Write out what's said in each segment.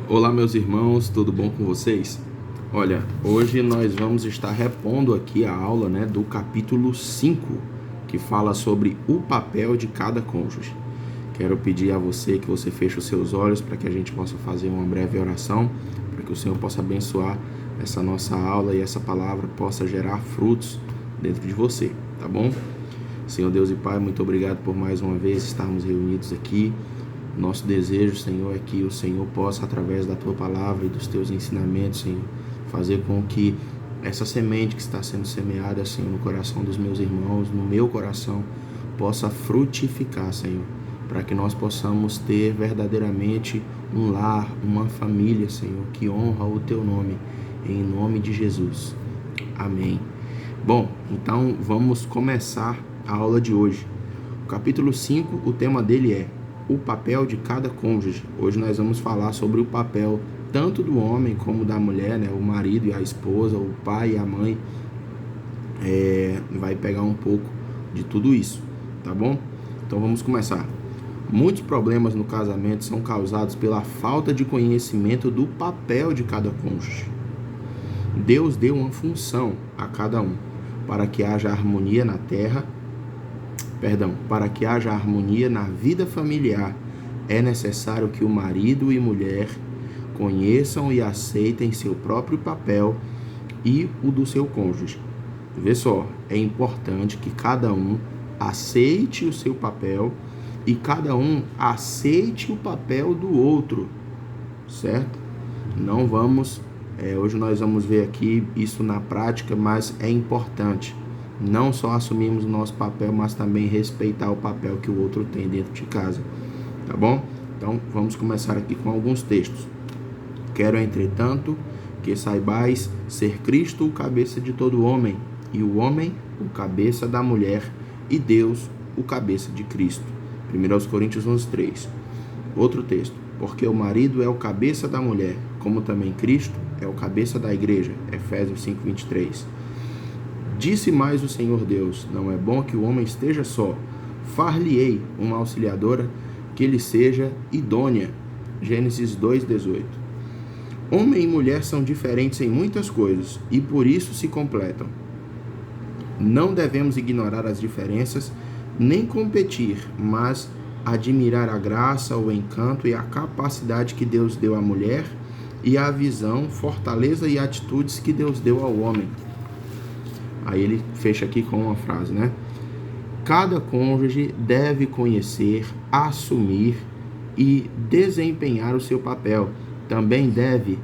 Olá, meus irmãos, tudo bom com vocês? Olha, hoje nós vamos estar repondo aqui a aula, do capítulo 5, que fala sobre o papel de cada cônjuge. Quero pedir a você que você feche os seus olhos para que a gente possa fazer uma breve oração, para que o Senhor possa abençoar essa nossa aula e essa palavra possa gerar frutos dentro de você, tá bom? Senhor Deus e Pai, muito obrigado por mais uma vez estarmos reunidos aqui. Nosso desejo, Senhor, é que o Senhor possa, através da Tua palavra e dos Teus ensinamentos, Senhor, fazer com que essa semente que está sendo semeada, Senhor, no coração dos meus irmãos, no meu coração, possa frutificar, Senhor, para que nós possamos ter verdadeiramente um lar, uma família, Senhor, que honra o Teu nome, em nome de Jesus. Amém. Bom, então vamos começar a aula de hoje. O capítulo 5, o tema dele é o papel de cada cônjuge. Hoje nós vamos falar sobre o papel tanto do homem como da mulher, o marido e a esposa, o pai e a mãe. Vai pegar um pouco de tudo isso, tá bom? Então vamos começar. Muitos problemas no casamento são causados pela falta de conhecimento do papel de cada cônjuge. Deus deu uma função a cada um para que haja harmonia para que haja harmonia na vida familiar, é necessário que o marido e mulher conheçam e aceitem seu próprio papel e o do seu cônjuge. Vê só, é importante que cada um aceite o seu papel e cada um aceite o papel do outro, certo? Não vamos, hoje nós vamos ver aqui isso na prática, mas é importante não só assumirmos o nosso papel, mas também respeitar o papel que o outro tem dentro de casa, tá bom? Então, vamos começar aqui com alguns textos. Quero, entretanto, que saibais ser Cristo o cabeça de todo homem, e o homem o cabeça da mulher, e Deus o cabeça de Cristo. 1 Coríntios 11:3. Outro texto. Porque o marido é o cabeça da mulher, como também Cristo é o cabeça da igreja. Efésios 5:23. Disse mais o Senhor Deus: não é bom que o homem esteja só. Far-lhe-ei uma auxiliadora que lhe seja idônea. Gênesis 2:18. Homem e mulher são diferentes em muitas coisas e por isso se completam. Não devemos ignorar as diferenças, nem competir, mas admirar a graça, o encanto e a capacidade que Deus deu à mulher e a visão, fortaleza e atitudes que Deus deu ao homem. Aí ele fecha aqui com uma frase, Cada cônjuge deve conhecer, assumir e desempenhar o seu papel. Também deve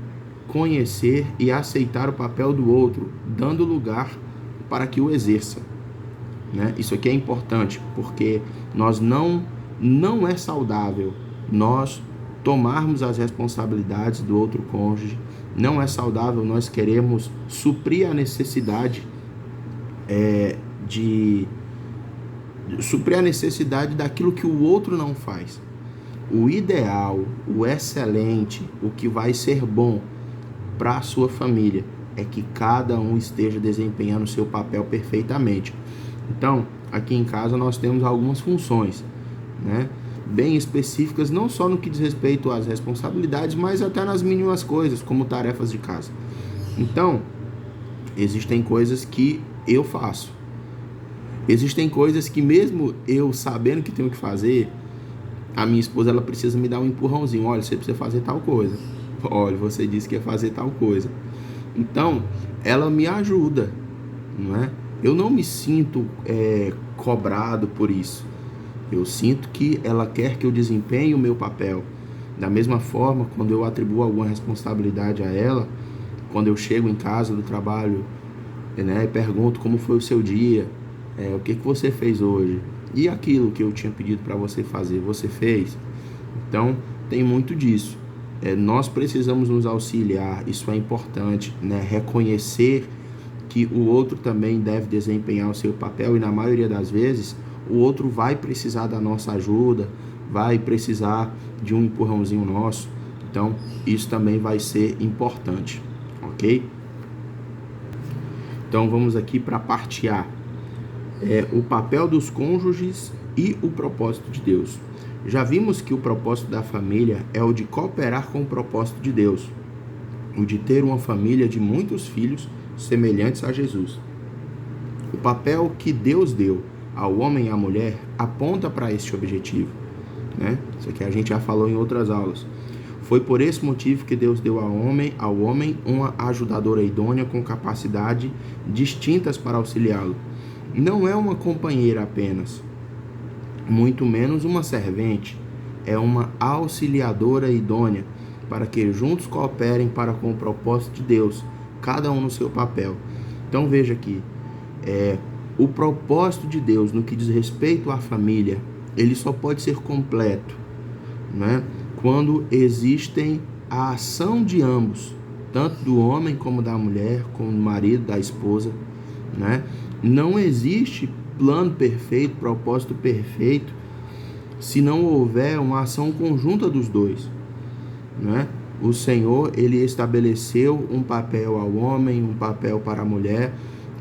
conhecer e aceitar o papel do outro, dando lugar para que o exerça. Isso aqui é importante, porque não é saudável nós tomarmos as responsabilidades do outro cônjuge, não é saudável nós queremos suprir a necessidade suprir a necessidade daquilo que o outro não faz. O ideal, o excelente, o que vai ser bom para a sua família é que cada um esteja desempenhando o seu papel perfeitamente. Então, aqui em casa nós temos algumas funções, bem específicas, não só no que diz respeito às responsabilidades, mas até nas mínimas coisas, como tarefas de casa. Então, existem coisas que eu faço. Existem coisas que mesmo eu sabendo que tenho que fazer, a minha esposa ela precisa me dar um empurrãozinho. Olha, você precisa fazer tal coisa. Olha, você disse que ia fazer tal coisa. Então, ela me ajuda, Eu não me sinto cobrado por isso. Eu sinto que ela quer que eu desempenhe o meu papel. Da mesma forma, quando eu atribuo alguma responsabilidade a ela, quando eu chego em casa do trabalho, e pergunto como foi o seu dia, o que você fez hoje, e aquilo que eu tinha pedido para você fazer, você fez? Então, tem muito disso. Nós precisamos nos auxiliar, isso é importante, reconhecer que o outro também deve desempenhar o seu papel, e na maioria das vezes, o outro vai precisar da nossa ajuda, vai precisar de um empurrãozinho nosso. Então, isso também vai ser importante, ok? Então, vamos aqui para a parte A. O papel dos cônjuges e o propósito de Deus. Já vimos que o propósito da família é o de cooperar com o propósito de Deus, o de ter uma família de muitos filhos semelhantes a Jesus. O papel que Deus deu ao homem e à mulher aponta para este objetivo, né? Isso aqui a gente já falou em outras aulas. Foi por esse motivo que Deus deu ao homem uma ajudadora idônea com capacidades distintas para auxiliá-lo. Não é uma companheira apenas, muito menos uma servente, é uma auxiliadora idônea para que juntos cooperem para com o propósito de Deus, cada um no seu papel. Então veja aqui, o propósito de Deus no que diz respeito à família, ele só pode ser completo, né, quando existem a ação de ambos, tanto do homem como da mulher, como do marido, da esposa, né? Não existe plano perfeito, propósito perfeito, se não houver uma ação conjunta dos dois, né? O Senhor, ele estabeleceu um papel ao homem, um papel para a mulher,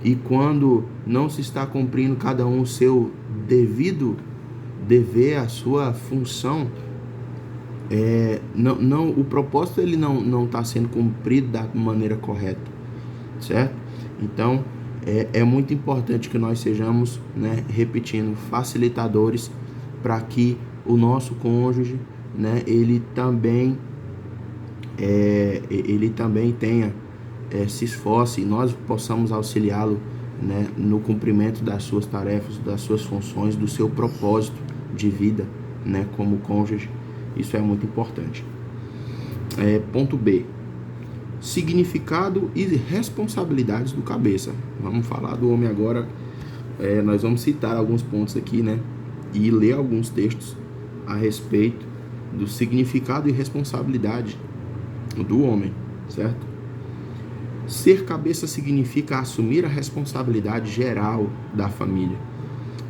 e quando não se está cumprindo cada um o seu devido dever, a sua função, o propósito ele não está sendo cumprido da maneira correta, certo? Então, é muito importante que nós sejamos, né, repetindo, facilitadores para que o nosso cônjuge, né, ele também tenha, se esforce e nós possamos auxiliá-lo, né, no cumprimento das suas tarefas, das suas funções, do seu propósito de vida, né, como cônjuge. Isso é muito importante. Ponto B. Significado e responsabilidades do cabeça. Vamos falar do homem agora. Nós vamos citar alguns pontos aqui, né? E ler alguns textos a respeito do significado e responsabilidade do homem, certo? Ser cabeça significa assumir a responsabilidade geral da família.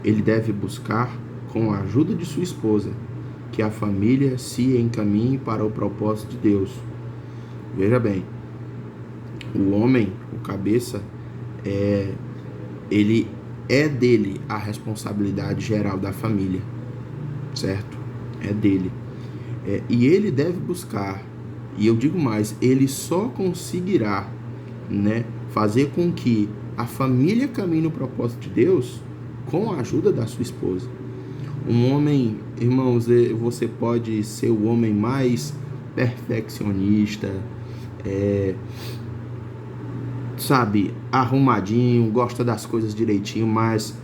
Ele deve buscar, com a ajuda de sua esposa, que a família se encaminhe para o propósito de Deus. Veja bem, o homem, o cabeça, ele é dele a responsabilidade geral da família, certo? É dele. E ele deve buscar, e eu digo mais, ele só conseguirá, né, fazer com que a família caminhe no propósito de Deus com a ajuda da sua esposa. Um homem, irmãos, você pode ser o homem mais perfeccionista, sabe, arrumadinho, gosta das coisas direitinho, mas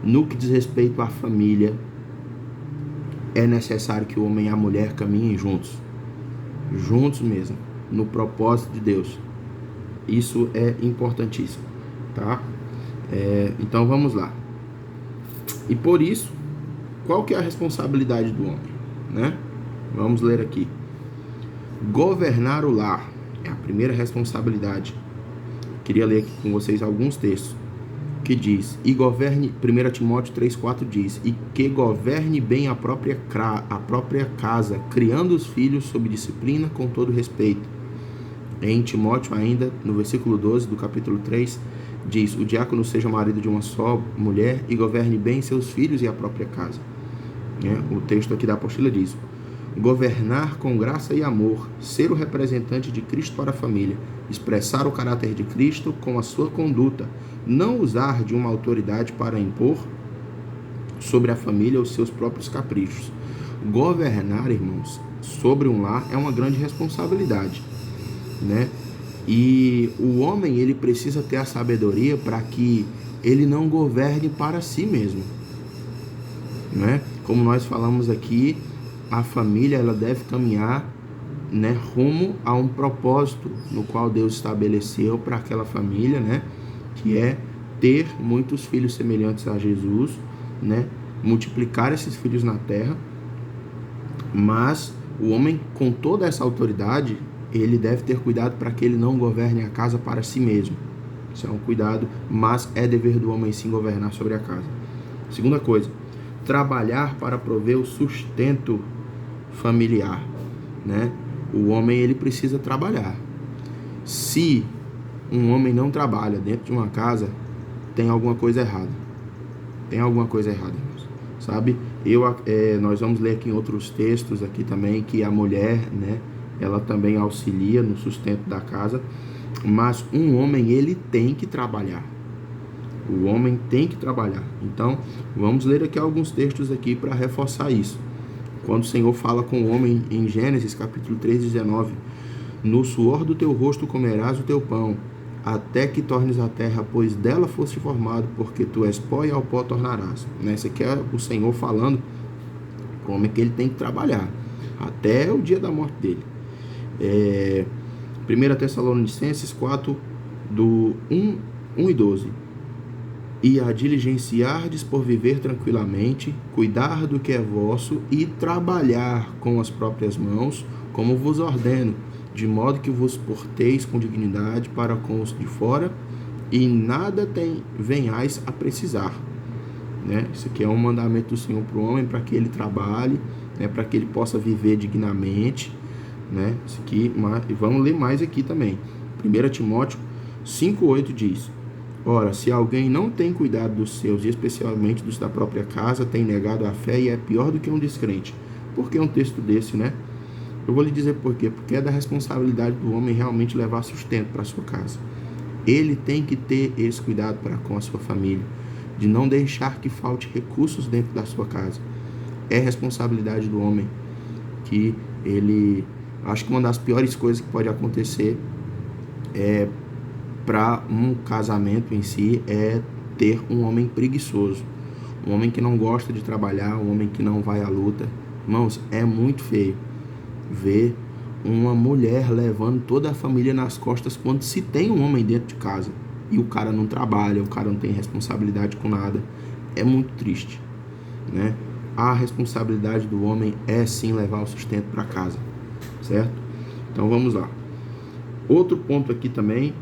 no que diz respeito à família, é necessário que o homem e a mulher caminhem juntos mesmo, no propósito de Deus. Isso é importantíssimo, tá? Então vamos lá. E por isso, qual que é a responsabilidade do homem, né? Vamos ler aqui. Governar o lar é a primeira responsabilidade. Queria ler aqui com vocês alguns textos que diz, e governe, 1 Timóteo 3,4 diz, e que governe bem a própria casa, criando os filhos sob disciplina com todo respeito. Em Timóteo ainda, no versículo 12 do capítulo 3, diz, o diácono seja marido de uma só mulher e governe bem seus filhos e a própria casa. O texto aqui da apostila diz, governar com graça e amor, ser o representante de Cristo para a família, expressar o caráter de Cristo com a sua conduta, não usar de uma autoridade para impor sobre a família os seus próprios caprichos. Governar, irmãos, sobre um lar é uma grande responsabilidade, né? E o homem, ele precisa ter a sabedoria para que ele não governe para si mesmo, né? Como nós falamos aqui, a família, ela deve caminhar, né, rumo a um propósito no qual Deus estabeleceu para aquela família, né, que é ter muitos filhos semelhantes a Jesus, né, multiplicar esses filhos na terra. Mas o homem, com toda essa autoridade, ele deve ter cuidado para que ele não governe a casa para si mesmo. Isso é um cuidado, mas é dever do homem sim governar sobre a casa. Segunda coisa, trabalhar para prover o sustento familiar, né? O homem, ele precisa trabalhar. Se um homem não trabalha dentro de uma casa, tem alguma coisa errada. Tem alguma coisa errada, irmãos, sabe? Nós vamos ler aqui em outros textos aqui também que a mulher, né, ela também auxilia no sustento da casa, mas um homem, ele tem que trabalhar. O homem tem que trabalhar. Então, vamos ler aqui alguns textos aqui para reforçar isso. Quando o Senhor fala com o homem em Gênesis, capítulo 3, 19, no suor do teu rosto comerás o teu pão, até que tornes a terra, pois dela foste formado, porque tu és pó e ao pó tornarás. Esse aqui é o Senhor falando para o homem que ele tem que trabalhar, até o dia da morte dele. 1 Tessalonicenses 4, do 1 e 12. E a diligenciardes por viver tranquilamente, cuidar do que é vosso e trabalhar com as próprias mãos, como vos ordeno, de modo que vos porteis com dignidade para com os de fora, e nada venhais a precisar. Isso aqui é um mandamento do Senhor para o homem, para que ele trabalhe, para que ele possa viver dignamente. Isso aqui, vamos ler mais aqui também. 1 Timóteo 5,8 diz: ora, se alguém não tem cuidado dos seus, e especialmente dos da própria casa, tem negado a fé e é pior do que um descrente. Por que um texto desse, Eu vou lhe dizer por quê. Porque é da responsabilidade do homem realmente levar sustento para a sua casa. Ele tem que ter esse cuidado para com a sua família, de não deixar que falte recursos dentro da sua casa. É responsabilidade do homem que ele... Acho que uma das piores coisas que pode acontecer para um casamento em si é ter um homem preguiçoso, um homem que não gosta de trabalhar, um homem que não vai à luta. Irmãos, é muito feio ver uma mulher levando toda a família nas costas quando se tem um homem dentro de casa e o cara não trabalha, o cara não tem responsabilidade com nada. É muito triste, A responsabilidade do homem é sim levar o sustento para casa, certo? Então vamos lá. Outro ponto aqui também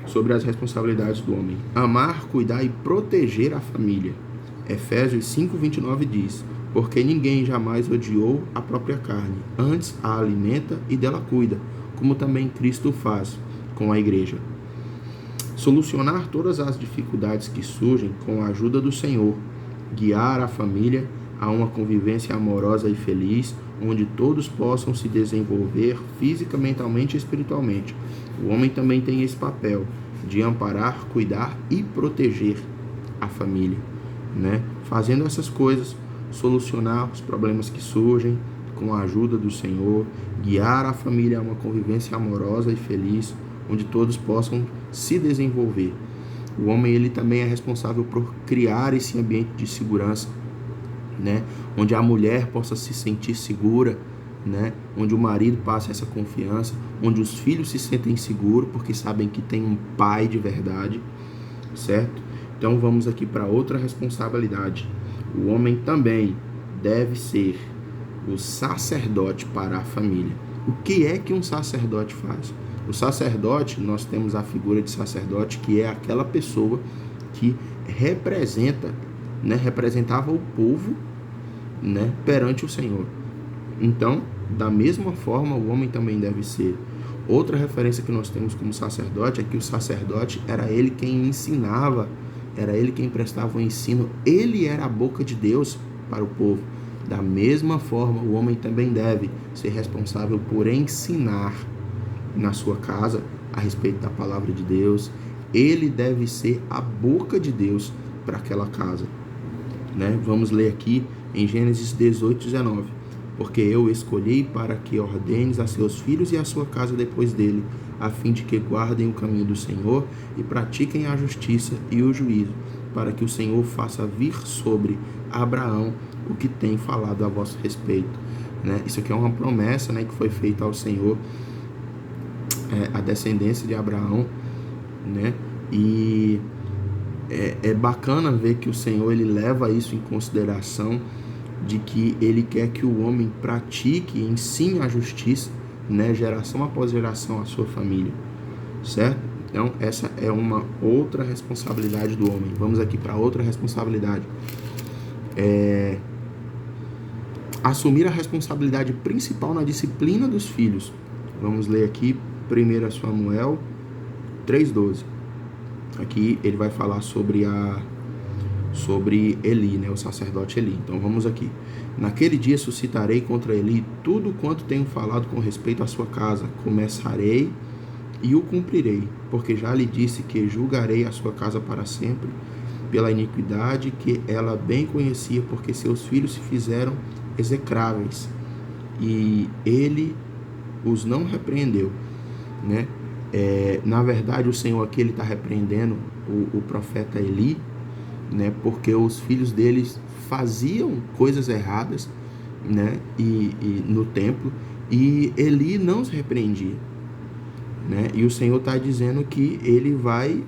sobre as responsabilidades do homem: amar, cuidar e proteger a família. Efésios 5:29 diz: porque ninguém jamais odiou a própria carne, antes a alimenta e dela cuida, como também Cristo faz com a igreja. Solucionar todas as dificuldades que surgem com a ajuda do Senhor, guiar a família a uma convivência amorosa e feliz, onde todos possam se desenvolver física, mentalmente e espiritualmente. O homem também tem esse papel de amparar, cuidar e proteger a família, Fazendo essas coisas, solucionar os problemas que surgem com a ajuda do Senhor, guiar a família a uma convivência amorosa e feliz, onde todos possam se desenvolver. O homem, ele também é responsável por criar esse ambiente de segurança, onde a mulher possa se sentir segura, onde o marido passe essa confiança, onde os filhos se sentem seguros porque sabem que tem um pai de verdade, certo? Então vamos aqui para outra responsabilidade. O homem também deve ser o sacerdote para a família. O que é que um sacerdote faz? O sacerdote, nós temos a figura de sacerdote, que é aquela pessoa que representava o povo, perante o Senhor. Então, da mesma forma, o homem também deve ser. Outra referência que nós temos como sacerdote é que o sacerdote era ele quem ensinava, era ele quem prestava o ensino, ele era a boca de Deus para o povo. Da mesma forma, o homem também deve ser responsável por ensinar na sua casa a respeito da palavra de Deus. Ele deve ser a boca de Deus para aquela casa. Vamos ler aqui em Gênesis 18:19. Porque eu escolhi para que ordenes a seus filhos e a sua casa depois dele, a fim de que guardem o caminho do Senhor e pratiquem a justiça e o juízo, para que o Senhor faça vir sobre Abraão o que tem falado a vosso respeito. Isso aqui é uma promessa, que foi feita ao Senhor, a descendência de Abraão, E é bacana ver que o Senhor, ele leva isso em consideração, de que ele quer que o homem pratique e ensine a justiça, geração após geração, a sua família, certo? Então, essa é uma outra responsabilidade do homem. Vamos aqui para outra responsabilidade. Assumir a responsabilidade principal na disciplina dos filhos. Vamos ler aqui 1 Samuel 3:12. Aqui ele vai falar sobre sobre Eli, né, o sacerdote Eli. Então vamos aqui. Naquele dia suscitarei contra Eli tudo quanto tenho falado com respeito à sua casa. Começarei e o cumprirei, porque já lhe disse que julgarei a sua casa para sempre, pela iniquidade que ela bem conhecia, porque seus filhos se fizeram execráveis, e ele os não repreendeu, né? Na verdade, o Senhor aqui ele está repreendendo o profeta Eli, né? Porque os filhos deles faziam coisas erradas, né? E no templo, e Eli não os repreendia, né? E o Senhor está dizendo que ele vai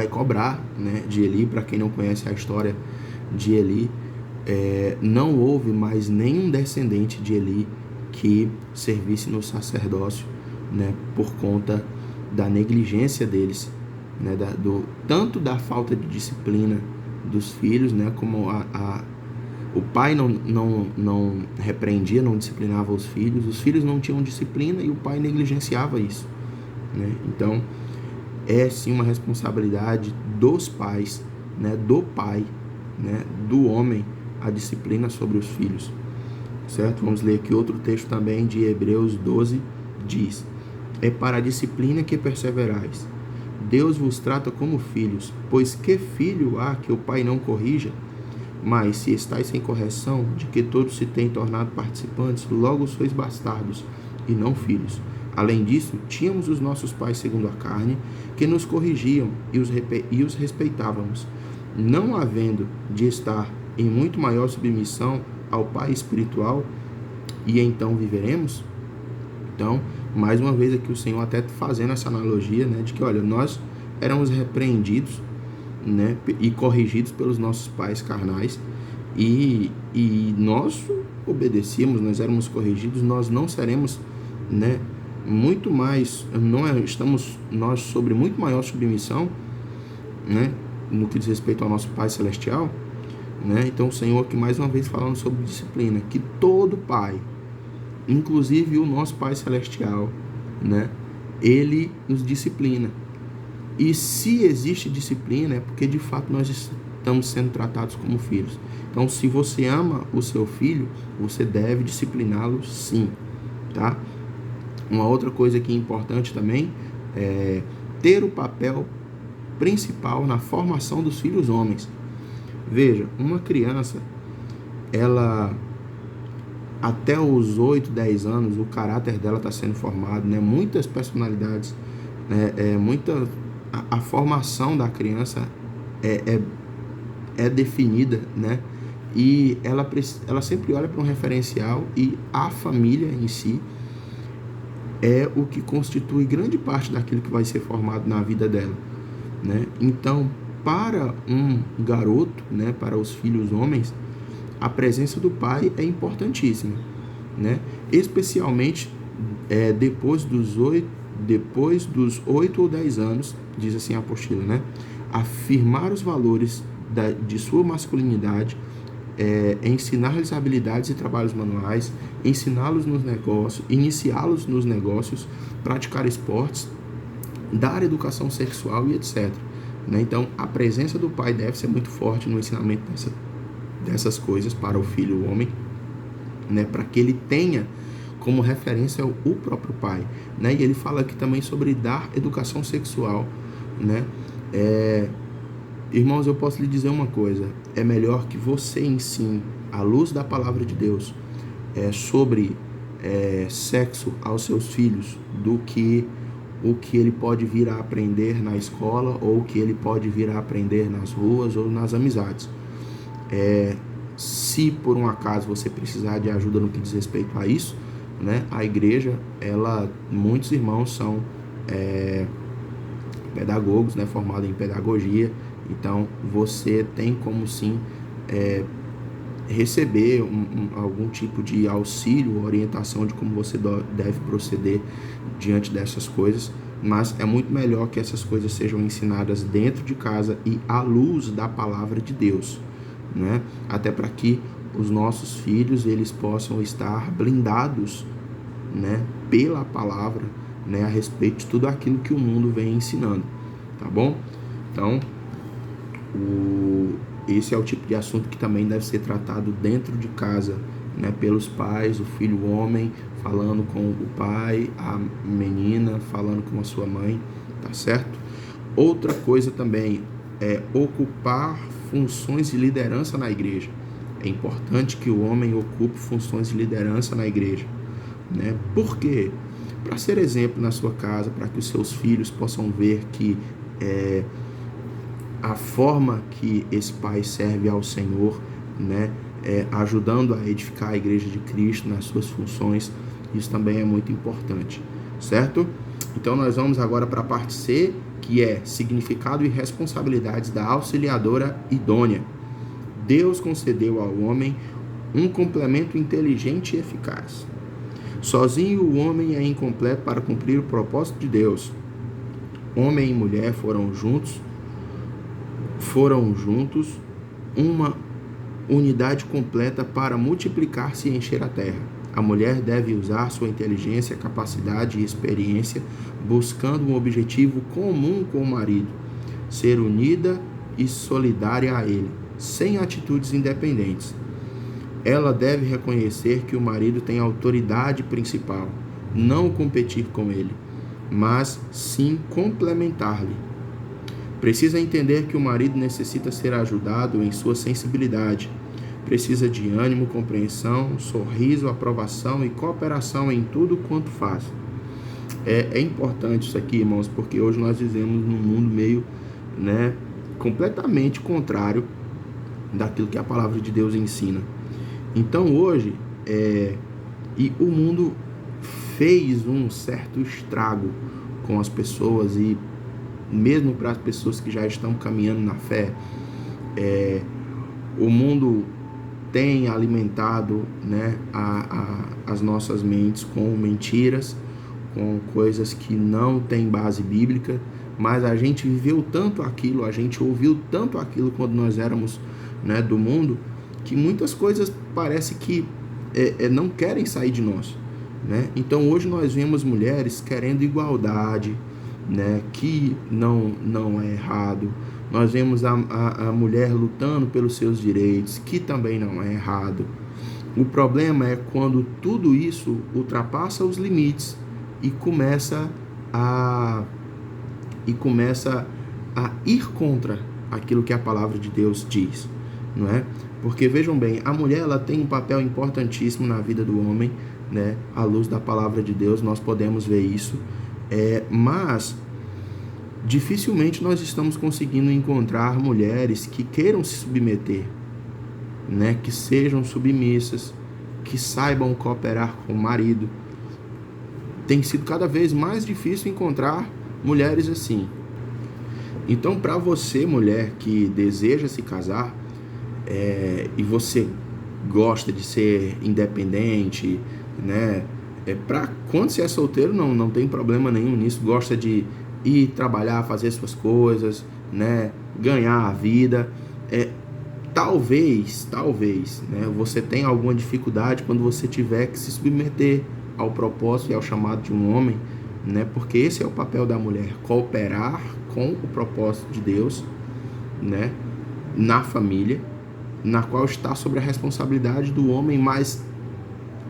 cobrar, né, de Eli. Para quem não conhece a história de Eli, não houve mais nenhum descendente de Eli que servisse no sacerdócio, né, por conta da negligência deles, né, tanto da falta de disciplina dos filhos, né, como o pai não repreendia, não disciplinava os filhos não tinham disciplina e o pai negligenciava isso, né? Então é sim uma responsabilidade dos pais, né, do pai, né, do homem, a disciplina sobre os filhos, certo? Vamos ler aqui outro texto também de Hebreus 12, diz: é para a disciplina que perseverais. Deus vos trata como filhos, pois que filho há que o pai não corrija? Mas se estáis sem correção, de que todos se têm tornado participantes, logo sois bastardos e não filhos. Além disso, tínhamos os nossos pais segundo a carne, que nos corrigiam e os respeitávamos, não havendo de estar em muito maior submissão ao Pai espiritual, e então viveremos? Então, mais uma vez aqui o Senhor até fazendo essa analogia, né, de que, olha, nós éramos repreendidos, né, e corrigidos pelos nossos pais carnais, e nós obedecíamos, nós éramos corrigidos, nós não seremos, né, muito mais, estamos nós sobre muito maior submissão, né, no que diz respeito ao nosso Pai Celestial, né? Então o Senhor aqui mais uma vez falando sobre disciplina, que todo pai, inclusive o nosso Pai Celestial, né, ele nos disciplina. E se existe disciplina é porque de fato nós estamos sendo tratados como filhos. Então, se você ama o seu filho, você deve discipliná-lo sim, tá? Uma outra coisa que é importante também é ter o papel principal na formação dos filhos homens. Veja, uma criança, ela até os 8, 10 anos, o caráter dela está sendo formado, né? Muitas personalidades, a formação da criança é definida, né? E ela sempre olha para um referencial, e a família em si é o que constitui grande parte daquilo que vai ser formado na vida dela, né? Então, para um garoto, né, para os filhos homens, a presença do pai é importantíssima, né? Especialmente depois dos 8 ou 10 anos, diz assim a apostila, né? Afirmar os valores de sua masculinidade, ensinar-lhes habilidades e trabalhos manuais, ensiná-los nos negócios, iniciá-los nos negócios, praticar esportes, dar educação sexual e etc. Né? Então, a presença do pai deve ser muito forte no ensinamento dessas coisas para o filho homem, né? Para que ele tenha como referência o próprio pai, né? E ele fala aqui também sobre dar educação sexual, né? Irmãos, eu posso lhe dizer uma coisa: é melhor que você ensine, à luz da palavra de Deus, sobre sexo aos seus filhos, do que o que ele pode vir a aprender na escola, ou o que ele pode vir a aprender nas ruas ou nas amizades. Se por um acaso você precisar de ajuda no que diz respeito a isso, né, a igreja, muitos irmãos são pedagogos, né, formados em pedagogia. Então, você tem como sim receber algum tipo de auxílio, orientação de como você deve proceder diante dessas coisas, mas é muito melhor que essas coisas sejam ensinadas dentro de casa e à luz da palavra de Deus, né? Até para que os nossos filhos eles possam estar blindados, né, pela palavra, né, a respeito de tudo aquilo que o mundo vem ensinando, tá bom? Então, Esse é o tipo de assunto que também deve ser tratado dentro de casa, né, pelos pais, o filho o homem falando com o pai, a menina falando com a sua mãe, tá certo? Outra coisa também é ocupar funções de liderança na igreja. É importante que o homem ocupe funções de liderança na igreja, né? Por quê? Para ser exemplo na sua casa, para que os seus filhos possam ver que a forma que esse pai serve ao Senhor, né, ajudando a edificar a igreja de Cristo nas suas funções, isso também é muito importante, certo? Então nós vamos agora para a parte C, que é significado e responsabilidades da auxiliadora idônea. Deus concedeu ao homem um complemento inteligente e eficaz. Sozinho o homem é incompleto para cumprir o propósito de Deus. Homem e mulher foram juntos uma unidade completa para multiplicar-se e encher a terra. A mulher deve usar sua inteligência, capacidade e experiência, buscando um objetivo comum com o marido, ser unida e solidária a ele, sem atitudes independentes. Ela deve reconhecer que o marido tem autoridade principal, não competir com ele, mas sim complementar-lhe. Precisa entender que o marido necessita ser ajudado em sua sensibilidade. Precisa de ânimo, compreensão, sorriso, aprovação e cooperação em tudo quanto faz. É importante isso aqui, irmãos, porque hoje nós vivemos num mundo meio, né, completamente contrário daquilo que a palavra de Deus ensina. Então hoje, e o mundo fez um certo estrago com as pessoas, e mesmo para as pessoas que já estão caminhando na fé, o mundo tem alimentado, né, as nossas mentes com mentiras, com coisas que não têm base bíblica, mas a gente viveu tanto aquilo, a gente ouviu tanto aquilo quando nós éramos, né, do mundo, que muitas coisas parece que não querem sair de nós, né? Então hoje nós vemos mulheres querendo igualdade, né, que não é errado. Nós vemos a mulher lutando pelos seus direitos, que também não é errado. O problema é quando tudo isso ultrapassa os limites e começa a ir contra aquilo que a palavra de Deus diz, não é? Porque vejam bem, a mulher ela tem um papel importantíssimo na vida do homem, né? À luz da palavra de Deus nós podemos ver isso, mas dificilmente nós estamos conseguindo encontrar mulheres que queiram se submeter, né? Que sejam submissas, que saibam cooperar com o marido. Tem sido cada vez mais difícil encontrar mulheres assim. Então, para você, mulher que deseja se casar, e você gosta de ser independente, né? Quando você é solteiro, não tem problema nenhum nisso, gosta de ir trabalhar, fazer suas coisas, né? Ganhar a vida. Talvez, né? Você tenha alguma dificuldade quando você tiver que se submeter ao propósito e ao chamado de um homem, né? Porque esse é o papel da mulher, cooperar com o propósito de Deus, né? Na família, na qual está sobre a responsabilidade do homem, mas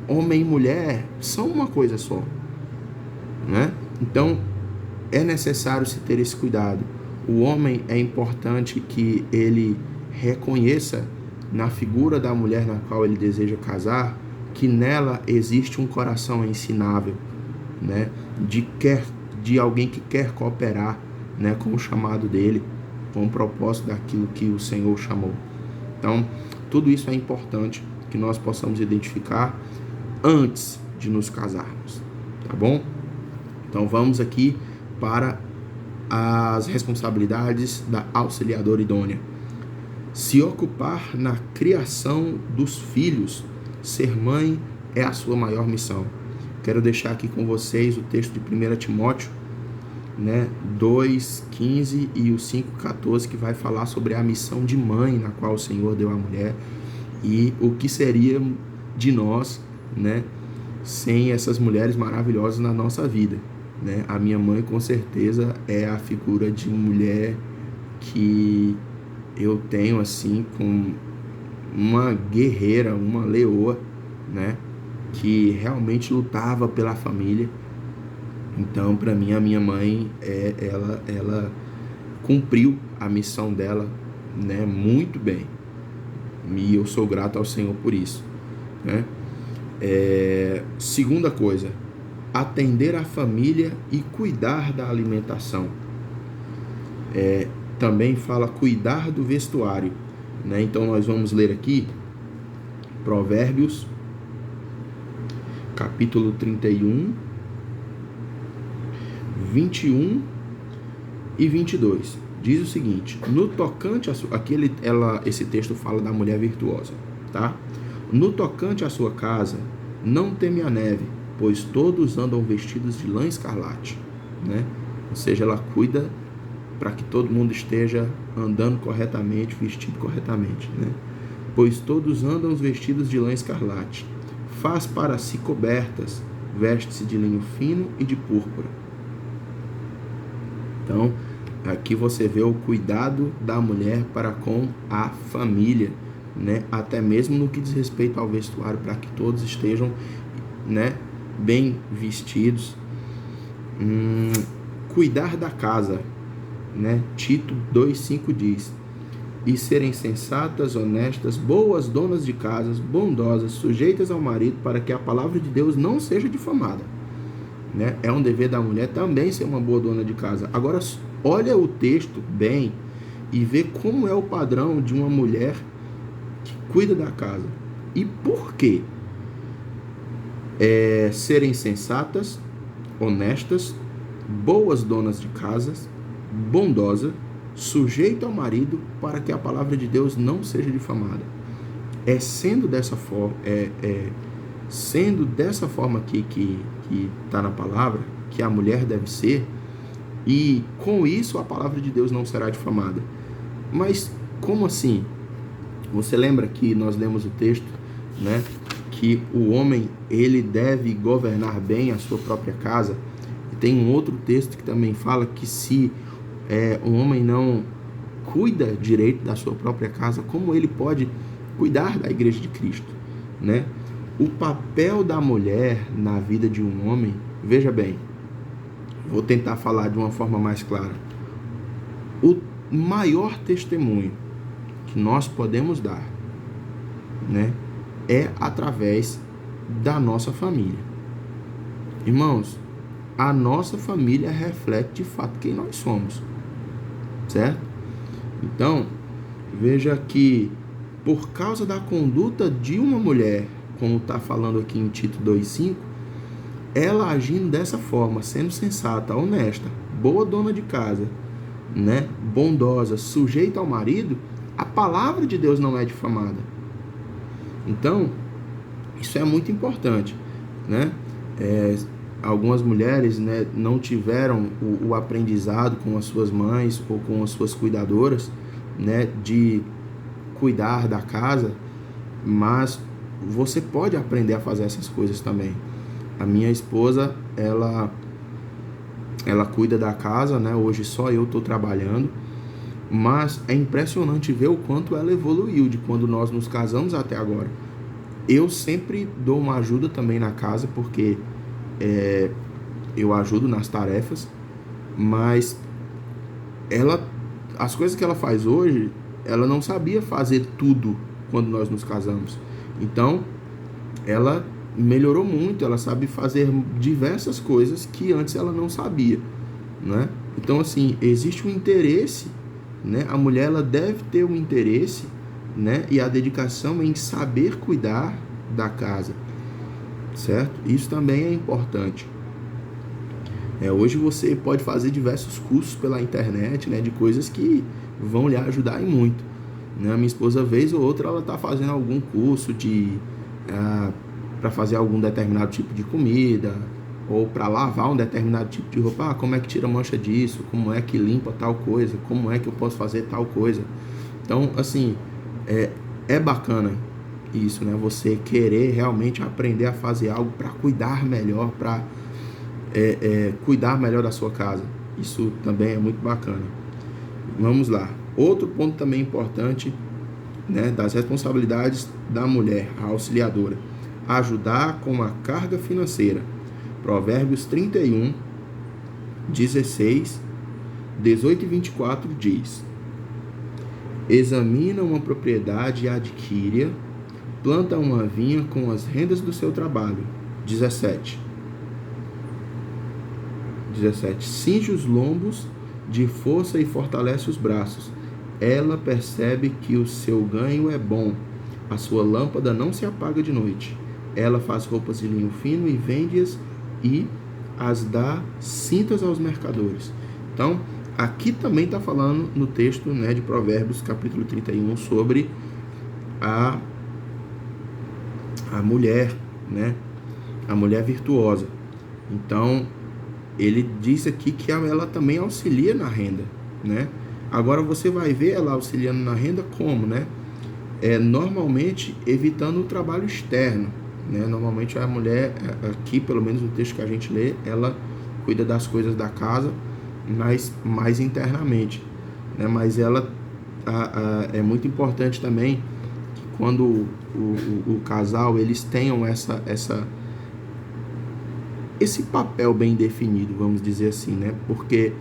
homem e mulher são uma coisa só, né? Então é necessário se ter esse cuidado. O homem é importante que ele reconheça na figura da mulher na qual ele deseja casar que nela existe um coração ensinável, né? De alguém que quer cooperar, né, com o chamado dele, com o propósito daquilo que o Senhor chamou. Então, tudo isso é importante que nós possamos identificar antes de nos casarmos, tá bom? Então, vamos aqui para as responsabilidades da auxiliadora idônea. Se ocupar na criação dos filhos, ser mãe é a sua maior missão. Quero deixar aqui com vocês o texto de 1 Timóteo, né, 2:15 e o 5:14, que vai falar sobre a missão de mãe na qual o Senhor deu à mulher e o que seria de nós, né, sem essas mulheres maravilhosas na nossa vida, né? A minha mãe com certeza é a figura de mulher que eu tenho assim com uma guerreira, uma leoa, né, que realmente lutava pela família. Então, para mim, a minha mãe, ela cumpriu a missão dela, né, muito bem. E eu sou grato ao Senhor por isso, né? Segunda coisa, atender a família e cuidar da alimentação. Também fala cuidar do vestuário, né? Então nós vamos ler aqui Provérbios, capítulo 31, 21 e 22. Diz o seguinte: no tocante a esse texto fala da mulher virtuosa, tá? No tocante à sua casa, não teme a neve, pois todos andam vestidos de lã escarlate, né? Ou seja, ela cuida para que todo mundo esteja andando corretamente, vestido corretamente, né? Pois todos andam vestidos de lã escarlate. Faz para si cobertas, veste-se de linho fino e de púrpura. Então, aqui você vê o cuidado da mulher para com a família, né? Até mesmo no que diz respeito ao vestuário, para que todos estejam, né, bem vestidos. Cuidar da casa, né? Tito 2,5 diz: e serem sensatas, honestas, boas donas de casas, bondosas, sujeitas ao marido, para que a palavra de Deus não seja difamada, né? É um dever da mulher também ser uma boa dona de casa. Agora, olha o texto bem e vê como é o padrão de uma mulher que cuida da casa. E por quê? Serem sensatas, honestas, boas donas de casas, bondosa, sujeito ao marido, para que a palavra de Deus não seja difamada. Sendo dessa forma aqui que está na palavra, que a mulher deve ser, e com isso a palavra de Deus não será difamada. Mas como assim? Você lembra que nós lemos o texto, né, que o homem, ele deve governar bem a sua própria casa? E tem um outro texto que também fala que se um homem não cuida direito da sua própria casa, como ele pode cuidar da igreja de Cristo, né? O papel da mulher na vida de um homem, veja bem, vou tentar falar de uma forma mais clara. O maior testemunho que nós podemos dar, né, é através da nossa família. Irmãos, a nossa família reflete de fato quem nós somos, certo? Então, veja que por causa da conduta de uma mulher, como está falando aqui em Tito 2,5, ela agindo dessa forma, sendo sensata, honesta, boa dona de casa, né, bondosa, sujeita ao marido, a palavra de Deus não é difamada. Então, isso é muito importante, né? Algumas mulheres, né, não tiveram o aprendizado com as suas mães ou com as suas cuidadoras, né, de cuidar da casa, mas você pode aprender a fazer essas coisas também. A minha esposa, ela cuida da casa, né? Hoje só eu estou trabalhando, mas é impressionante ver o quanto ela evoluiu de quando nós nos casamos até agora. Eu sempre dou uma ajuda também na casa, porque eu ajudo nas tarefas, mas as coisas que ela faz hoje, ela não sabia fazer tudo quando nós nos casamos. Então, ela melhorou muito, ela sabe fazer diversas coisas que antes ela não sabia, né? Então, assim, existe um interesse, né? A mulher, ela deve ter um interesse, né, e a dedicação em saber cuidar da casa, certo? Isso também é importante. Hoje você pode fazer diversos cursos pela internet, né, de coisas que vão lhe ajudar e muito, né? A minha esposa, vez ou outra, ela está fazendo algum curso para fazer algum determinado tipo de comida, ou para lavar um determinado tipo de roupa. Como é que tira a mancha disso? Como é que limpa tal coisa? Como é que eu posso fazer tal coisa? Então, assim, é bacana isso, né? Você querer realmente aprender a fazer algo para cuidar melhor, para cuidar melhor da sua casa. Isso também é muito bacana. Vamos lá. Outro ponto também importante, né, das responsabilidades da mulher, a auxiliadora, ajudar com a carga financeira. Provérbios 31, 16, 18 e 24 diz: examina uma propriedade e adquire-a, planta uma vinha com as rendas do seu trabalho. 17. Cinge os lombos de força e fortalece os braços. Ela percebe que o seu ganho é bom. A sua lâmpada não se apaga de noite. Ela faz roupas de linho fino e vende-as e as dá cintas aos mercadores. Então, aqui também está falando no texto, né, de Provérbios, capítulo 31, sobre a mulher, né, a mulher virtuosa. Então, ele diz aqui que ela também auxilia na renda, né? Agora você vai ver ela auxiliando na renda como, né? Normalmente evitando o trabalho externo, né? Normalmente a mulher, aqui pelo menos no texto que a gente lê, ela cuida das coisas da casa, mas mais internamente, né? Mas ela é muito importante também que quando o casal eles tenham esse papel bem definido, vamos dizer assim, né? Porque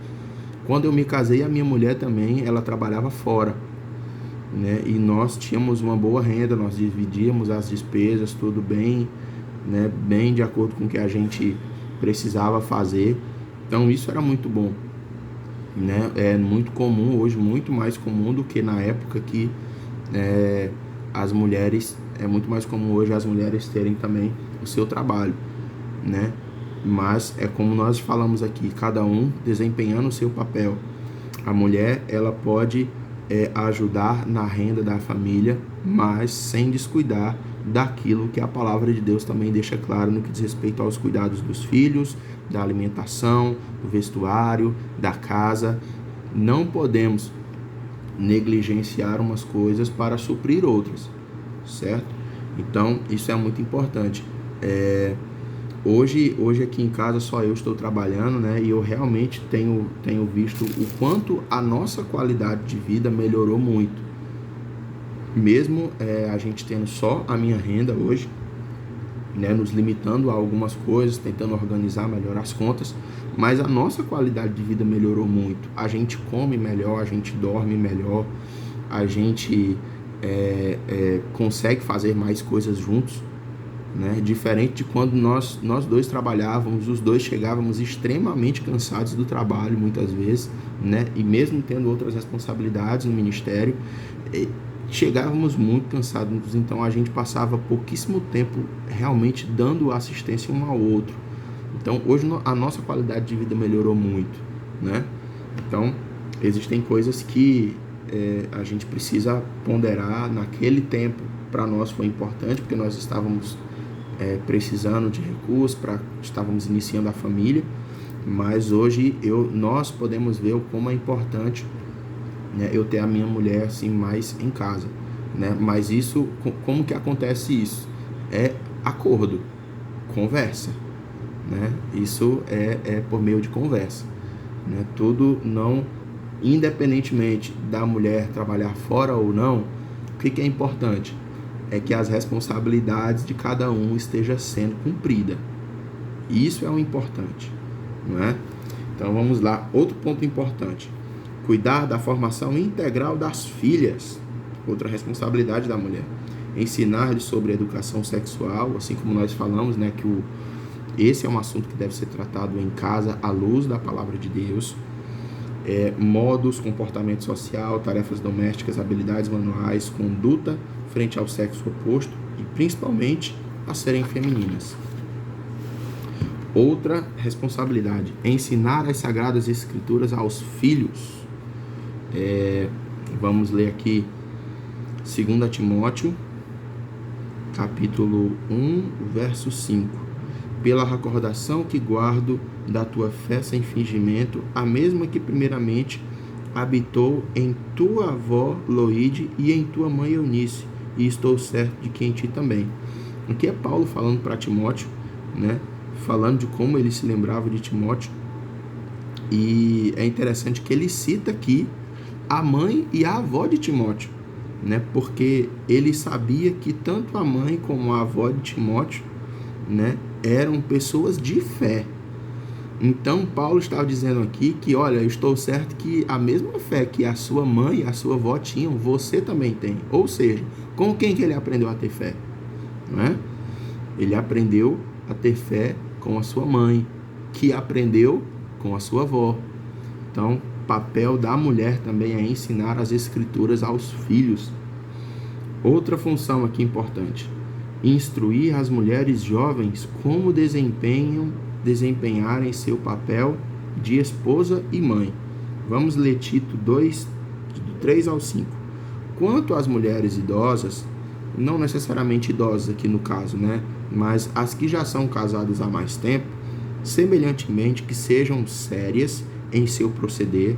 quando eu me casei, a minha mulher também, ela trabalhava fora, né? E nós tínhamos uma boa renda, nós dividíamos as despesas, tudo bem, né? Bem de acordo com o que a gente precisava fazer. Então isso era muito bom, né? É muito comum hoje, muito mais comum do que na época que as mulheres, é muito mais comum hoje as mulheres terem também o seu trabalho, né? Mas é como nós falamos aqui, cada um desempenhando o seu papel. A mulher, ela pode ajudar na renda da família, mas sem descuidar daquilo que a palavra de Deus também deixa claro no que diz respeito aos cuidados dos filhos, da alimentação, do vestuário, da casa. Não podemos negligenciar umas coisas para suprir outras, certo? Então, isso é muito importante. Hoje aqui em casa só eu estou trabalhando, né? E eu realmente tenho visto o quanto a nossa qualidade de vida melhorou muito. Mesmo a gente tendo só a minha renda hoje, né? Nos limitando a algumas coisas, tentando organizar, melhorar as contas, mas a nossa qualidade de vida melhorou muito. A gente come melhor, a gente dorme melhor, a gente consegue fazer mais coisas juntos, né? Diferente de quando nós dois trabalhávamos, os dois chegávamos extremamente cansados do trabalho muitas vezes, né? E mesmo tendo outras responsabilidades no ministério, chegávamos muito cansados, então a gente passava pouquíssimo tempo realmente dando assistência um ao outro. Então hoje a nossa qualidade de vida melhorou muito, né? Então existem coisas que a gente precisa ponderar. Naquele tempo para nós foi importante, porque nós estávamos precisando de recursos, estávamos iniciando a família, mas hoje nós podemos ver como é importante, né, eu ter a minha mulher assim mais em casa, né? Mas isso, como que acontece isso? É acordo, conversa, né? Isso é por meio de conversa, né? Tudo não, independentemente da mulher trabalhar fora ou não, o que é importante? É que as responsabilidades de cada um estejam sendo cumpridas. Isso é o importante, não é? Então vamos lá, outro ponto importante: cuidar da formação integral das filhas, outra responsabilidade da mulher. Ensinar-lhes sobre educação sexual, assim como nós falamos, né, que esse é um assunto que deve ser tratado em casa à luz da palavra de Deus. Modos, comportamento social, tarefas domésticas, habilidades manuais, conduta frente ao sexo oposto e principalmente a serem femininas. Outra responsabilidade: ensinar as Sagradas Escrituras aos filhos. Vamos ler aqui 2 Timóteo, capítulo 1, verso 5. Pela recordação que guardo da tua fé sem fingimento, a mesma que primeiramente habitou em tua avó Loide e em tua mãe Eunice, e estou certo de que em ti também. Aqui é Paulo falando para Timóteo, né? Falando de como ele se lembrava de Timóteo. E é interessante que ele cita aqui a mãe e a avó de Timóteo, né? Porque ele sabia que tanto a mãe como a avó de Timóteo, né, eram pessoas de fé. Então Paulo estava dizendo aqui que, olha, eu estou certo que a mesma fé que a sua mãe e a sua avó tinham, você também tem. Ou seja, com quem que ele aprendeu a ter fé? Não é? Ele aprendeu a ter fé com a sua mãe, que aprendeu com a sua avó. Então, o papel da mulher também é ensinar as escrituras aos filhos. Outra função aqui importante: instruir as mulheres jovens como desempenharem seu papel de esposa e mãe. Vamos ler Tito 2, do 3 ao 5. Quanto às mulheres idosas, não necessariamente idosas aqui no caso, né? Mas as que já são casadas há mais tempo, semelhantemente que sejam sérias em seu proceder,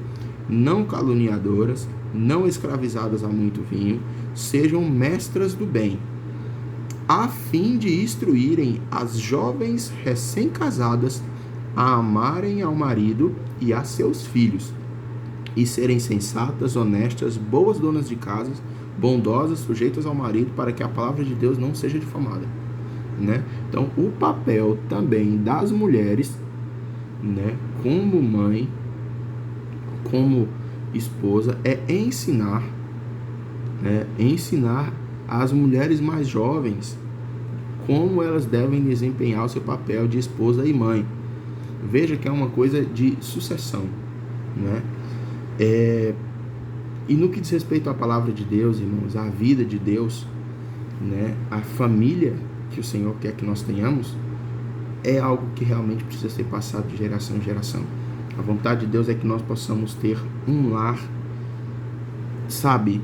não caluniadoras, não escravizadas a muito vinho, sejam mestras do bem, a fim de instruírem as jovens recém-casadas a amarem ao marido e a seus filhos, e serem sensatas, honestas, boas donas de casas, bondosas, sujeitas ao marido, para que a palavra de Deus não seja difamada, né? Então, o papel também das mulheres, né, como mãe, como esposa, é ensinar, né, ensinar as mulheres mais jovens como elas devem desempenhar o seu papel de esposa e mãe. Veja que é uma coisa de sucessão, né? E no que diz respeito à palavra de Deus, irmãos, à vida de Deus, né, a família que o Senhor quer que nós tenhamos, é algo que realmente precisa ser passado de geração em geração. A vontade de Deus é que nós possamos ter um lar, sabe,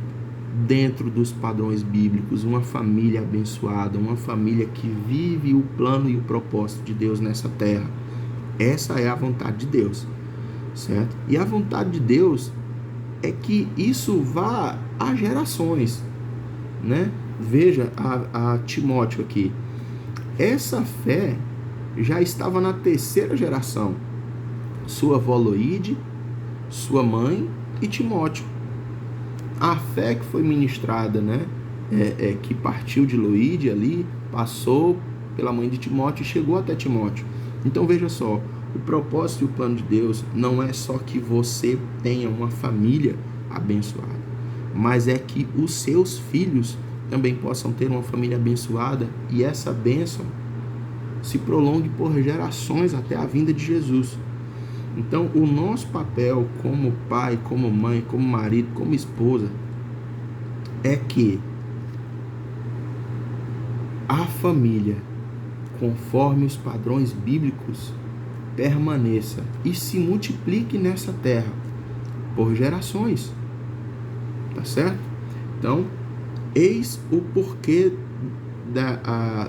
dentro dos padrões bíblicos, uma família abençoada, uma família que vive o plano e o propósito de Deus nessa terra. Essa é a vontade de Deus, certo? E a vontade de Deus é que isso vá a gerações, né? Veja a Timóteo aqui. Essa fé já estava na terceira geração. Sua avó Loide, sua mãe e Timóteo. A fé que foi ministrada, né? Que partiu de Loide ali, passou pela mãe de Timóteo e chegou até Timóteo. Então veja só, o propósito e o plano de Deus não é só que você tenha uma família abençoada, mas é que os seus filhos também possam ter uma família abençoada e essa bênção se prolongue por gerações até a vinda de Jesus. Então, o nosso papel como pai, como mãe, como marido, como esposa, é que a família, conforme os padrões bíblicos, permaneça e se multiplique nessa terra por gerações. Tá certo? Então, eis o porquê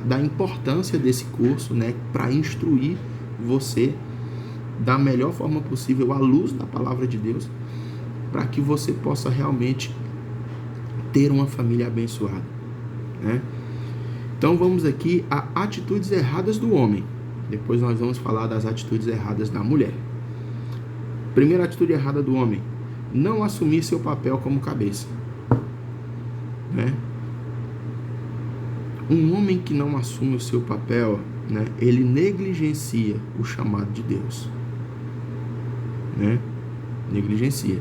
da importância desse curso, né, para instruir você da melhor forma possível, à luz da palavra de Deus, para que você possa realmente ter uma família abençoada, né? Então vamos aqui a atitudes erradas do homem. Depois nós vamos falar das atitudes erradas da mulher. Primeira atitude errada do homem: não assumir seu papel como cabeça, né? Um homem que não assume o seu papel, né, ele negligencia o chamado de Deus, né? Negligencia.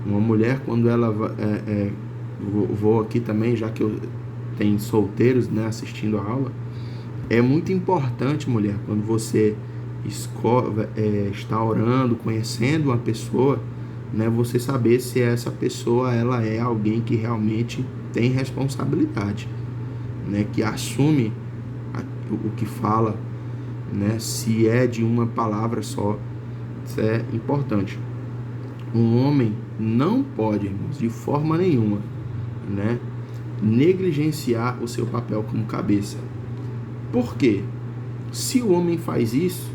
Uma mulher, quando ela vou aqui também, já que eu tenho solteiros, né, assistindo a aula, é muito importante, mulher, quando você está orando, conhecendo uma pessoa, né, você saber se essa pessoa ela é alguém que realmente tem responsabilidade, né, que assume o que fala, né, se é de uma palavra só. Isso é importante. Um homem não pode, irmãos, de forma nenhuma, né, negligenciar o seu papel como cabeça. Por quê? Se o homem faz isso,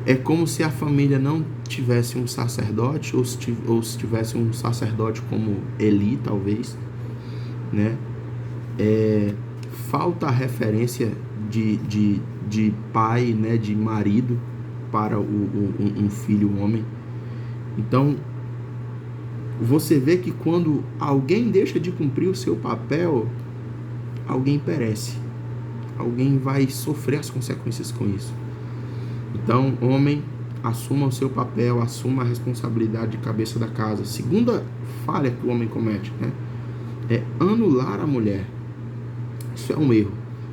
é como se a família não tivesse um sacerdote, ou se tivesse um sacerdote como Eli, talvez, né? Falta a referência de pai, né, de marido para um filho homem. Então, você vê que quando alguém deixa de cumprir o seu papel, alguém perece. Alguém vai sofrer as consequências com isso. Então, homem, assuma o seu papel, assuma a responsabilidade de cabeça da casa. Segunda falha que o homem comete, né, é anular a mulher. Isso é um erro.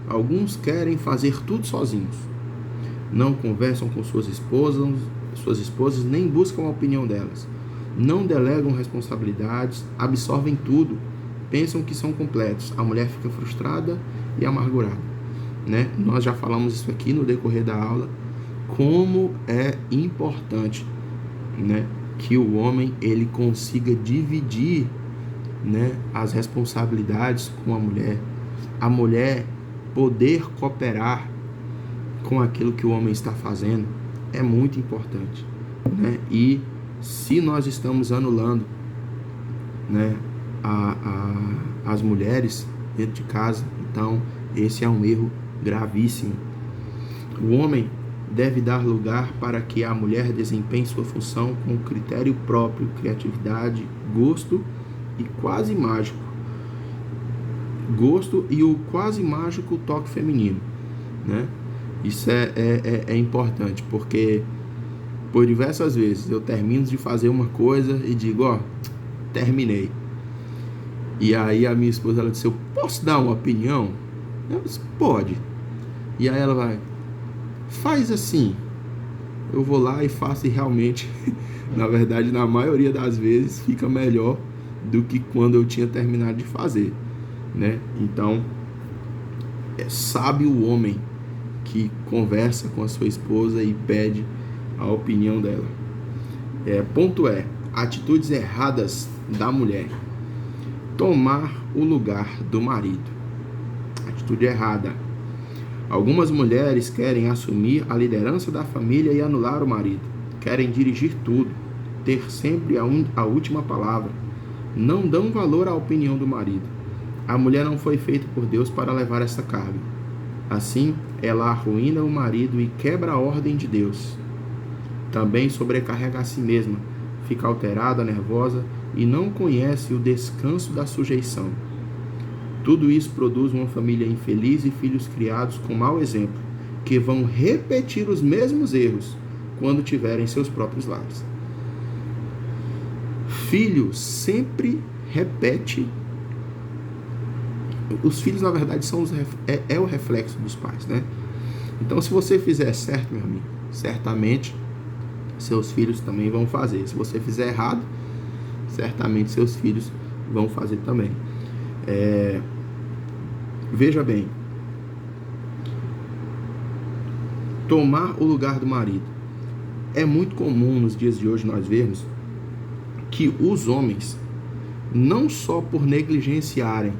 Alguns querem fazer tudo sozinhos. Não conversam com suas esposas, nem buscam a opinião delas. Não delegam responsabilidades, absorvem tudo, pensam que são completos. A mulher fica frustrada e amargurada, né? Nós já falamos isso aqui no decorrer da aula, como é importante, né, que o homem ele consiga dividir, né, as responsabilidades com a mulher poder cooperar com aquilo que o homem está fazendo é muito importante, né? E se nós estamos anulando, né, as mulheres dentro de casa, então esse é um erro gravíssimo. O homem deve dar lugar para que a mulher desempenhe sua função com critério próprio, criatividade, gosto e quase mágico. Gosto e o quase mágico toque feminino, né? Isso é importante, porque por diversas vezes eu termino de fazer uma coisa e digo, ó, terminei. E aí a minha esposa, ela disse, eu posso dar uma opinião? Eu disse, pode. E aí ela vai, faz assim. Eu vou lá e faço e realmente, na verdade, na maioria das vezes, fica melhor do que quando eu tinha terminado de fazer, né? Então, é sábio o homem que conversa com a sua esposa e pede a opinião dela. Ponto atitudes erradas da mulher. Tomar o lugar do marido. Atitude errada. Algumas mulheres querem assumir a liderança da família e anular o marido. Querem dirigir tudo, ter sempre a última palavra. Não dão valor à opinião do marido. A mulher não foi feita por Deus para levar essa carga. Assim, ela arruína o marido e quebra a ordem de Deus. Também sobrecarrega a si mesma, fica alterada, nervosa e não conhece o descanso da sujeição. Tudo isso produz uma família infeliz e filhos criados com mau exemplo, que vão repetir os mesmos erros quando tiverem seus próprios lares. Filho sempre repete. Os filhos, na verdade, são o reflexo dos pais, né? Então, se você fizer certo, meu amigo, certamente seus filhos também vão fazer. Se você fizer errado, certamente seus filhos vão fazer também. Veja bem, tomar o lugar do marido. É muito comum nos dias de hoje nós vermos que os homens, não só por negligenciarem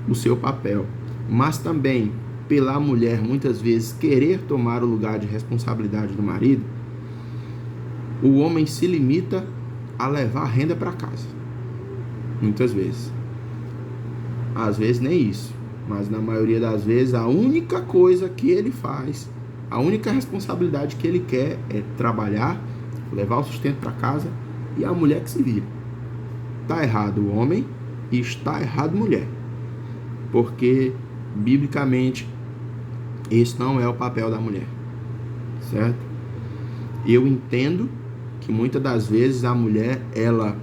o seu papel, mas também pela mulher muitas vezes querer tomar o lugar de responsabilidade do marido, o homem se limita a levar a renda para casa. Muitas vezes. Às vezes nem isso, mas na maioria das vezes a única coisa que ele faz, a única responsabilidade que ele quer é trabalhar, levar o sustento para casa e a mulher que se vira. Está errado o homem e está errado a mulher. Porque, biblicamente, esse não é o papel da mulher, certo? Eu entendo que muitas das vezes a mulher, ela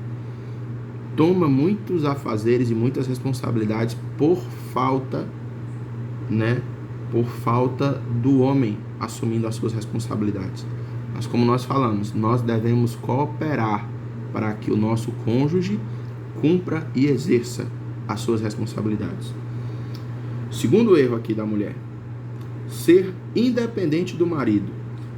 toma muitos afazeres e muitas responsabilidades por falta, né? Por falta do homem assumindo as suas responsabilidades. Mas como nós falamos, nós devemos cooperar para que o nosso cônjuge cumpra e exerça as suas responsabilidades. Segundo erro aqui da mulher, ser independente do marido.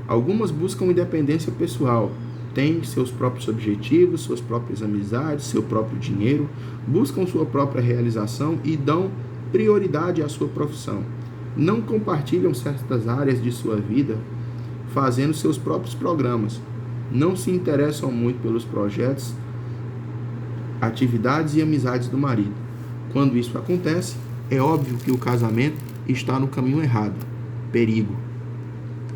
Algumas buscam independência pessoal, têm seus próprios objetivos, suas próprias amizades, seu próprio dinheiro, buscam sua própria realização e dão prioridade à sua profissão. Não compartilham certas áreas de sua vida, fazendo seus próprios programas. Não se interessam muito pelos projetos, atividades e amizades do marido. Quando isso acontece, é óbvio que o casamento está no caminho errado. Perigo.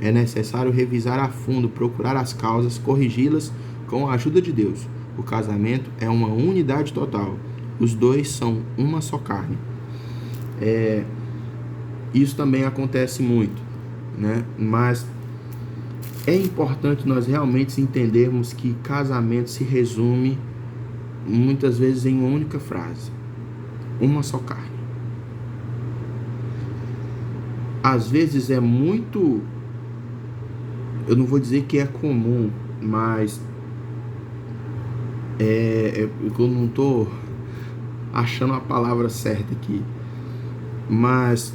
É necessário revisar a fundo, procurar as causas, corrigi-las com a ajuda de Deus. O casamento é uma unidade total. Os dois são uma só carne. Isso também acontece muito, né? Mas é importante nós realmente entendermos que casamento se resume muitas vezes em uma única frase: uma só carne. Às vezes é muito, eu não vou dizer que é comum, mas eu não estou achando a palavra certa aqui, mas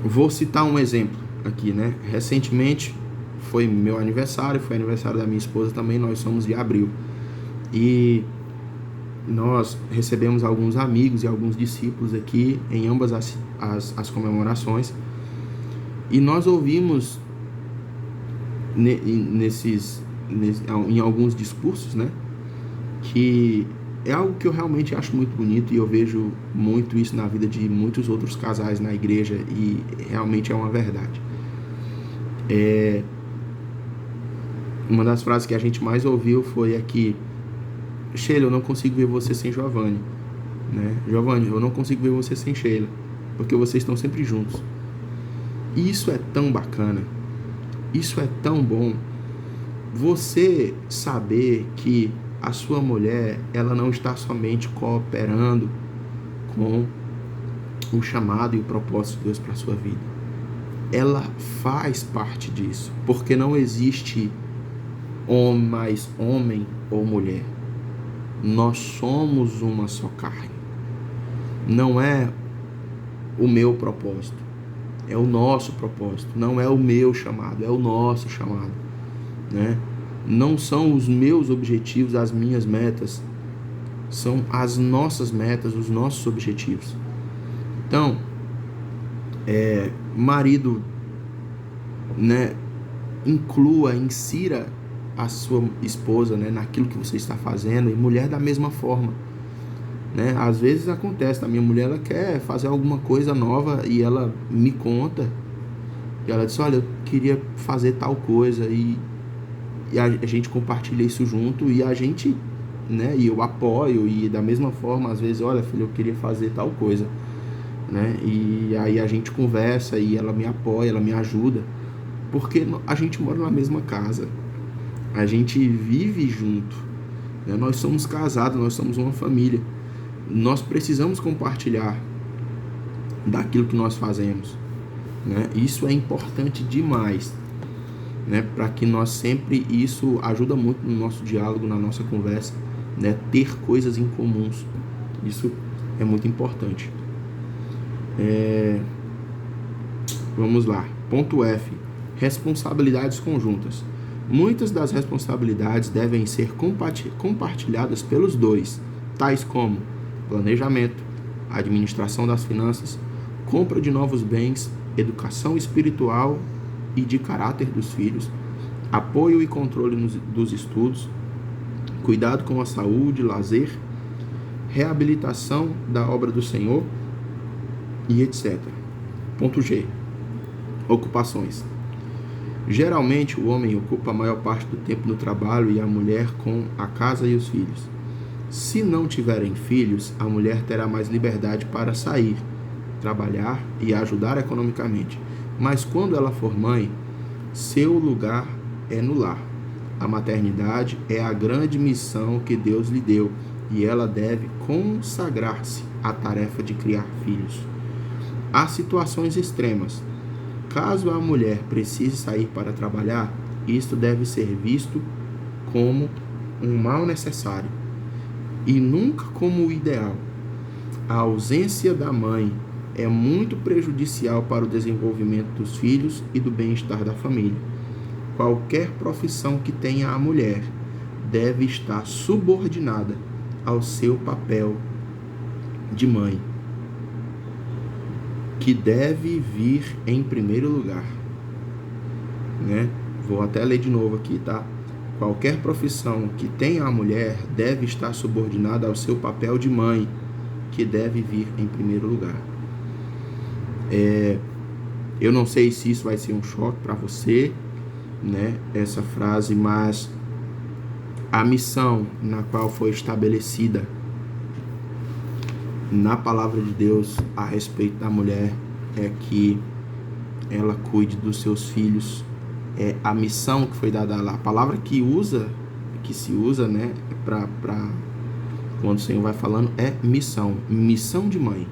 vou citar um exemplo aqui, né? Recentemente foi meu aniversário, foi aniversário da minha esposa também, nós somos de abril, e nós recebemos alguns amigos e alguns discípulos aqui em ambas as comemorações, e nós ouvimos em alguns discursos, né, que é algo que eu realmente acho muito bonito, e eu vejo muito isso na vida de muitos outros casais na igreja, e realmente é uma verdade. Uma das frases que a gente mais ouviu foi aqui: Sheila, eu não consigo ver você sem Giovanni, né? Giovanni, eu não consigo ver você sem Sheila, porque vocês estão sempre juntos. E isso é tão bacana, isso é tão bom. Você saber que a sua mulher, ela não está somente cooperando com o chamado e o propósito de Deus para a sua vida. Ela faz parte disso, porque não existe mais homem ou mulher. Nós somos uma só carne. Não é o meu propósito, é o nosso propósito. Não é o meu chamado, é o nosso chamado, né? Não são os meus objetivos, as minhas metas, são as nossas metas, os nossos objetivos. Então, marido, né, insira a sua esposa, né, naquilo que você está fazendo, e mulher da mesma forma, né? Às vezes acontece, a minha mulher, ela quer fazer alguma coisa nova e ela me conta, e ela diz: olha, eu queria fazer tal coisa, e a gente compartilha isso junto, e a gente, né, e eu apoio, e da mesma forma, às vezes: olha, filho, eu queria fazer tal coisa, né? E aí a gente conversa, e ela me apoia, ela me ajuda, porque a gente mora na mesma casa, a gente vive junto, né? Nós somos casados, nós somos uma família, nós precisamos compartilhar daquilo que nós fazemos, né? Isso é importante demais, né? Para que nós sempre, isso ajuda muito no nosso diálogo, na nossa conversa, né? Ter coisas em comuns, isso é muito importante. Vamos lá, ponto F: responsabilidades conjuntas. Muitas das responsabilidades devem ser compartilhadas pelos dois, tais como planejamento, administração das finanças, compra de novos bens, educação espiritual e de caráter dos filhos, apoio e controle dos estudos, cuidado com a saúde, lazer, reabilitação da obra do Senhor e etc. Ponto G: ocupações. Geralmente o homem ocupa a maior parte do tempo no trabalho e a mulher com a casa e os filhos. Se não tiverem filhos, a mulher terá mais liberdade para sair, trabalhar e ajudar economicamente. Mas quando ela for mãe, seu lugar é no lar. A maternidade é a grande missão que Deus lhe deu, e ela deve consagrar-se à tarefa de criar filhos. Há situações extremas. Caso a mulher precise sair para trabalhar, isto deve ser visto como um mal necessário e nunca como o ideal. A ausência da mãe é muito prejudicial para o desenvolvimento dos filhos e do bem-estar da família. Qualquer profissão que tenha a mulher deve estar subordinada ao seu papel de mãe, que deve vir em primeiro lugar, né? Vou até ler de novo aqui, tá? Qualquer profissão que tenha a mulher deve estar subordinada ao seu papel de mãe, que deve vir em primeiro lugar. Eu não sei se isso vai ser um choque para você, né? Essa frase, mas A missão na qual foi estabelecida na palavra de Deus a respeito da mulher é que ela cuide dos seus filhos. É a missão que foi dada lá. A palavra que se usa, né, para quando o Senhor vai falando é missão de mãe.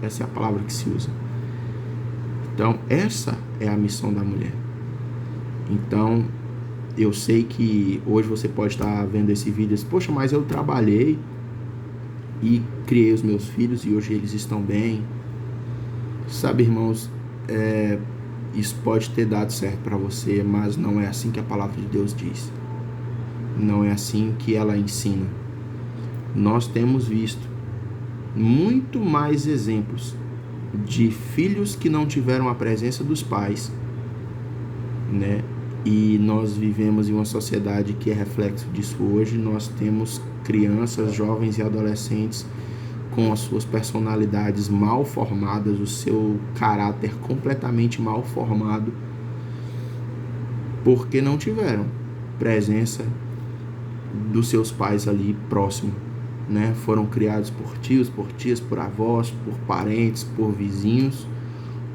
Essa é a palavra que se usa. Então, essa é a missão da mulher. Então, eu sei que hoje você pode estar vendo esse vídeo e dizer, poxa, mas eu trabalhei e criei os meus filhos e hoje eles estão bem. Sabe, irmãos, isso pode ter dado certo para você, mas não é assim que a palavra de Deus diz. Não é assim que ela ensina. Nós temos visto muito mais exemplos de filhos que não tiveram a presença dos pais, né? E nós vivemos em uma sociedade que é reflexo disso hoje. Nós temos crianças, jovens e adolescentes com as suas personalidades mal formadas, o seu caráter completamente mal formado, porque não tiveram presença dos seus pais ali próximo, né? Foram criados por tios, por tias, por avós, por parentes, por vizinhos,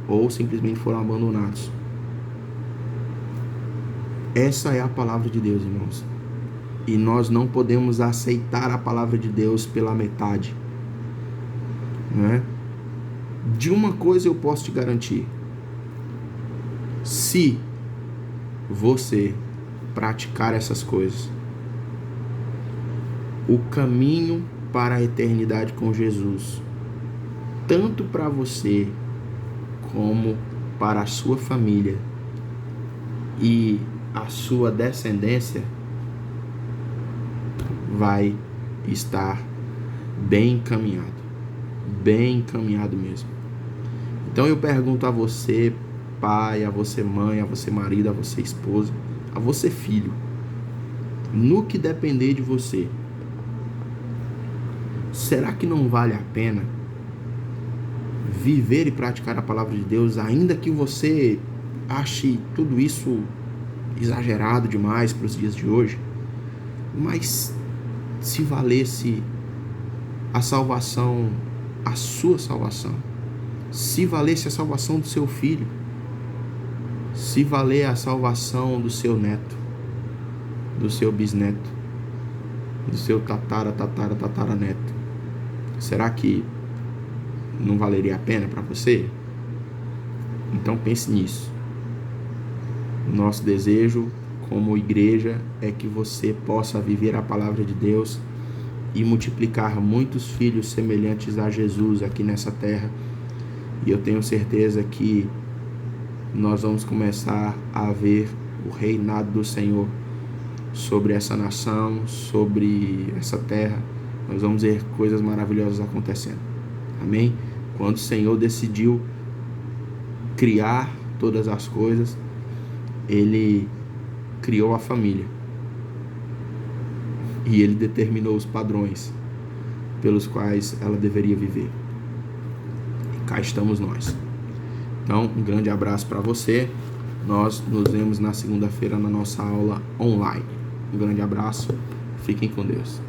ou simplesmente foram abandonados. Essa é a palavra de Deus, irmãos. E nós não podemos aceitar a palavra de Deus pela metade, né? De uma coisa eu posso te garantir: se você praticar essas coisas, o caminho para a eternidade com Jesus, tanto para você como para a sua família e a sua descendência, vai estar bem encaminhado mesmo. Então eu pergunto a você, pai, a você mãe, a você marido, a você esposa, a você filho, no que depender de você, será que não vale a pena viver e praticar a palavra de Deus, ainda que você ache tudo isso exagerado demais para os dias de hoje? Mas se valesse a salvação, a sua salvação, se valesse a salvação do seu filho, se valer a salvação do seu neto, do seu bisneto, do seu tataraneto, será que não valeria a pena para você? Então pense nisso. Nosso desejo como igreja é que você possa viver a palavra de Deus e multiplicar muitos filhos semelhantes a Jesus aqui nessa terra. E eu tenho certeza que nós vamos começar a ver o reinado do Senhor sobre essa nação, sobre essa terra. Nós vamos ver coisas maravilhosas acontecendo. Amém? Quando o Senhor decidiu criar todas as coisas, Ele criou a família. E Ele determinou os padrões pelos quais ela deveria viver. E cá estamos nós. Então, um grande abraço para você. Nós nos vemos na segunda-feira na nossa aula online. Um grande abraço. Fiquem com Deus.